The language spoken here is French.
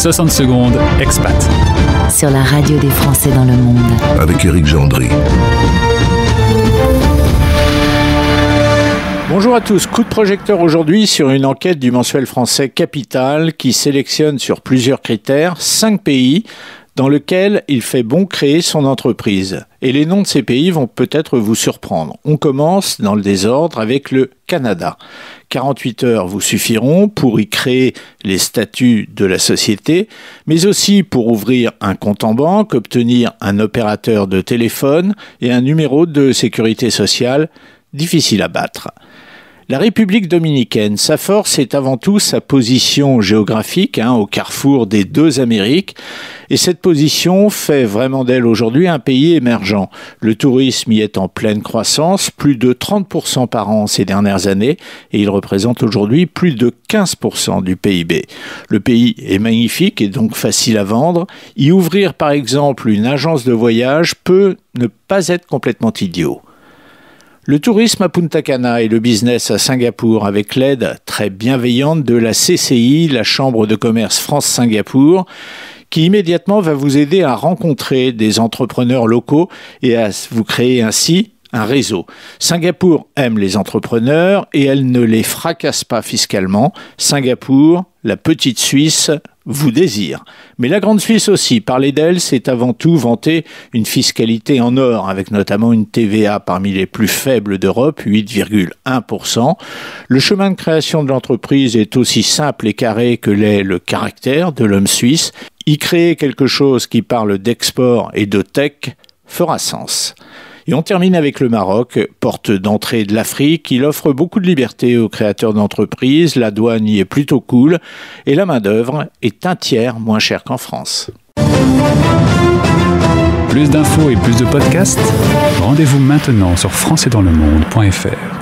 60 secondes, expat. Sur la radio des Français dans le monde. Avec Éric Gendry. Bonjour à tous, coup de projecteur aujourd'hui sur une enquête du mensuel français Capital qui sélectionne sur plusieurs critères 5 pays dans lesquels il fait bon créer son entreprise. Et les noms de ces pays vont peut-être vous surprendre. On commence dans le désordre avec le Canada. 48 heures vous suffiront pour y créer les statuts de la société, mais aussi pour ouvrir un compte en banque, obtenir un opérateur de téléphone et un numéro de sécurité sociale difficile à battre. La République dominicaine, sa force est avant tout sa position géographique, au carrefour des deux Amériques, et cette position fait vraiment d'elle aujourd'hui un pays émergent. Le tourisme y est en pleine croissance, plus de 30% par an ces dernières années, et il représente aujourd'hui plus de 15% du PIB. Le pays est magnifique et donc facile à vendre. Y ouvrir par exemple une agence de voyage peut ne pas être complètement idiot. Le tourisme à Punta Cana et le business à Singapour avec l'aide très bienveillante de la CCI, la Chambre de commerce France-Singapour, qui immédiatement va vous aider à rencontrer des entrepreneurs locaux et à vous créer ainsi un réseau. Singapour aime les entrepreneurs et elle ne les fracasse pas fiscalement. Singapour, la petite Suisse, vous désire. Mais la grande Suisse aussi, parler d'elle, c'est avant tout vanter une fiscalité en or, avec notamment une TVA parmi les plus faibles d'Europe, 8,1%. Le chemin de création de l'entreprise est aussi simple et carré que l'est le caractère de l'homme suisse. Y créer quelque chose qui parle d'export et de tech fera sens. Et on termine avec le Maroc, porte d'entrée de l'Afrique. Il offre beaucoup de liberté aux créateurs d'entreprises, la douane y est plutôt cool et la main-d'œuvre est un tiers moins chère qu'en France. Plus d'infos et plus de podcasts, rendez-vous maintenant sur françaisdanslemonde.fr.